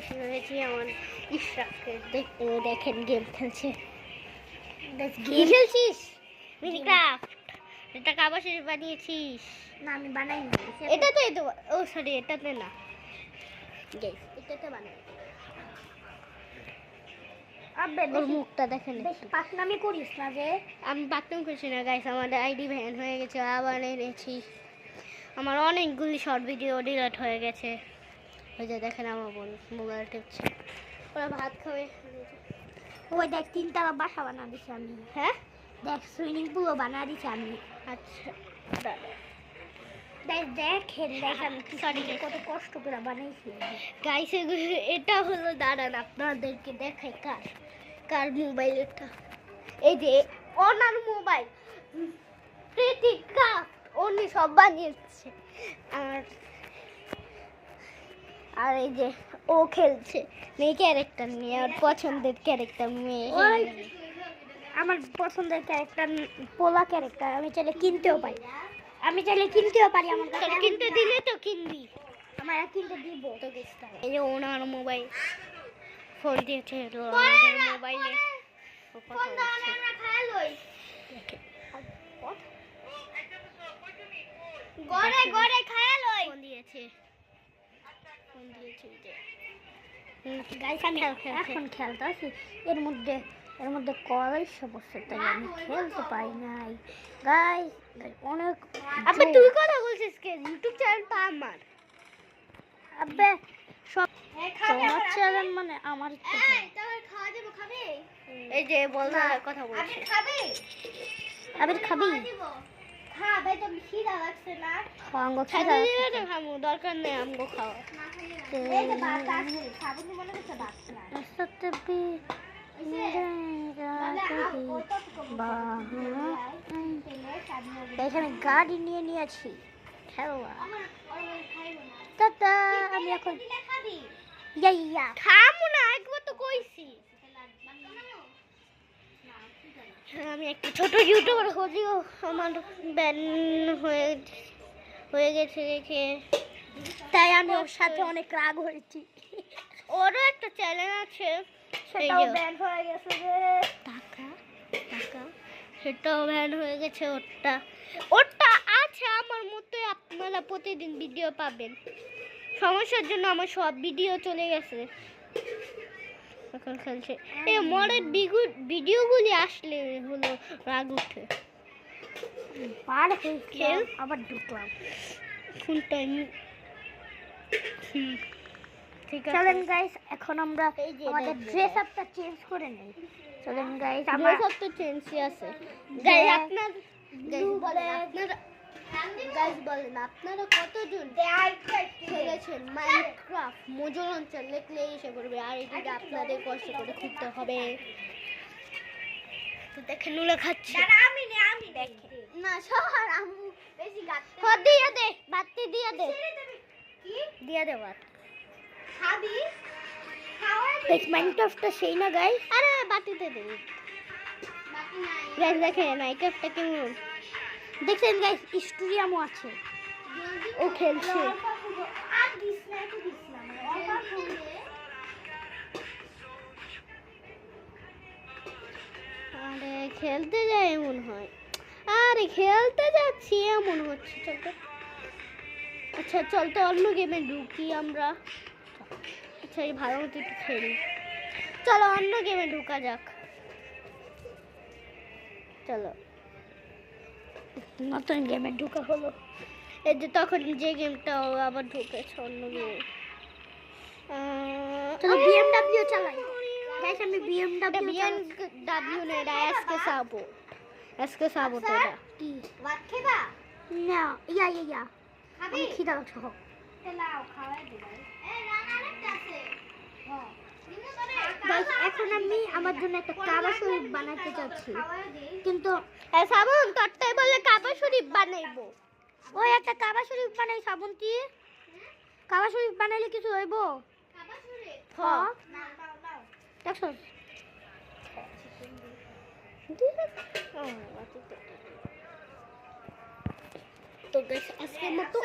এসে হয়েছি আমার ইশরাককে দেখেন গেম খেলছে। গেম খেলছিস মিনিক্রাফট? এটা কাগজ বানিয়েছিস? না আমি বানাইনি, এটা তো ও সরি এটাতে না গাইস, এটাতে বানাই। আবে ওর মুখটা দেখেন, বেশি পাকনামি করিস না যে। আমি পাকনামি করছি না গাইস, আমার আইডি ব্যান হয়ে গেছে, আবার এনেছি। আমার অনেকগুলি শর্ট ভিডিও ডিলিট হয়ে গেছে। ওই যে দেখেন আমার বোন মোবাইল টিপছে, ওরা ভাত খাবে। ওই দেখ তিনতলা বাসা বানা দিছি আমি। হ্যাঁ দেখ সুইমিং পুলও বানা দিছি আমি। আচ্ছা দেখেন দেখেন সরি কত কষ্ট করে বানাইছি গাইস। এটা হলো দাঁড়ান আপনাদেরকে দেখাই কার কার মোবাইল এটা। এই যে ওনার মোবাইল উনি সব বানিয়েছে। আর এই যে ও খেলছে মেয়ে ক্যারেক্টার নিয়ে, আর পছন্দের ক্যারেক্টার মেয়ে। আমার পছন্দের ক্যারেক্টার পোলা ক্যারেক্টার, আমি চাইলে কিনতেও পারি, আমার কাছে কিনতে দিলে তো কিনবি, আমার কিনতে দিব তো গেছটা। এই যে ওনার মোবাইল ফোন দিয়েছে আমাদের মোবাইলে, গড়ে গড়ে খায়াল ওই ফোন দিয়েছে গাইস। আমি এখন খেলতেছি, এর মধ্যে কল সমস্যা, তাই আমি খেলতে পারি নাই গাইস। অনেক আবে তুই কথা বলছিস কে? ইউটিউব চ্যানেল তো আমার। আবে সব তোমার চ্যানেল মানে আমার। খাওয়া দেব, খাবে? এই যে বল না কথা বলছিস। আবে খাবি? হ্যাঁ ভাই তো খিদা লাগছে না, আমগো খিদা লাগছে না, খামু দরকার নেই আমগো খাওয়া। এই যে ভাত আছে খাবো নি মনে করছে ভাত না সত্যি এখানে গাড়ি নিয়ে নিয়েছি খেলবা। আমি এখন খামু না, একবার তো কইছি। আমি একটা ছোট ইউটিউবার হলেও আমার ব্যান হয়ে গেছে দেখে, তাই আমি ওর সাথে অনেক রাগ হয়েছি। ওরও একটা চ্যানেল আছে, সেটাও ব্যান হয়ে গেছে রে। টাকা সেটাও ব্যান হয়ে গেছে। ওরটা আছে আমার মতোই, আপনারা প্রতিদিন ভিডিও পাবেন। সমস্যার জন্য আমার সব ভিডিও চলে গেছে। এখন খেলছে এই মডেল ভিডিওগুলি আসলে হলো রাগ উঠে। আবার ঢুকলাম ফুলটা। ঠিক আছে চলেন গাইস, এখন আমরা আমাদের ড্রেস আপটা চেঞ্জ করে নেই। চলেন গাইস, আমার ড্রেস আপ তো চেঞ্জই আছে গাইস। আপনারা কতজন খেলেছেন মাইনক্রাফট? মজুর অঞ্চল লিখলে এসে করবে, আর এটা আপনাদের কষ্ট করে খুঁজতে হবে। তো দেখেন নুলা খাচ্ছি আমি দেখে না সর আম্মু বেশি গাতে দিয়ে দে বাতি দিয়ে দে বাত খাবি খাওয়া মাইনক্রাফটটা সেই না গাইস। আরে বাতিতে দে বাতি নাই গাইস। দেখেন মাইনক্রাফটটা কেমন দেখছেন গাইস, স্টুডিয়ামও আছে, ও খেলছে। আরে খেলতে যাই এমন হয়, আরে খেলতে যাচ্ছি এমন হচ্ছে। চল তো, আচ্ছা চল তো অন্য গেমে ঢুকি আমরা। আচ্ছা এই ভালো মতো একটু খেলি, চলো অন্য গেমে ঢুকা যাক। চলো নতুন গেমে ঢুকা হলো। এই যে তখন যে গেমটা আবার ঢুকেছে অন্য গেমে। চলো বিএমডব্লিউ চালাই গাইস। আমি বিএমডব্লিউ নে এসকে সাবো তো এটা কি ভাত খাবা না? ইয়া খাবি? খিদা লাগছে হোক লাও খাওয়াই দিই। এই রান্না আরেকটা আছে। হ্যাঁ গাইস, এখন আমি আমার জন্য একটা কাবা শরীফ বানাতে যাচ্ছি, কিন্তু সাবুন তরটাই বলে কাবা শরীফ বানাইবো। ওই একটা কাবা শরীফ বানাই সাবুন দিয়ে। কাবা শরীফ বানাইলে কিছু হইব? কাবা শরীফ হ্যাঁ না নাও দেখো তো গাইস আজকের মতো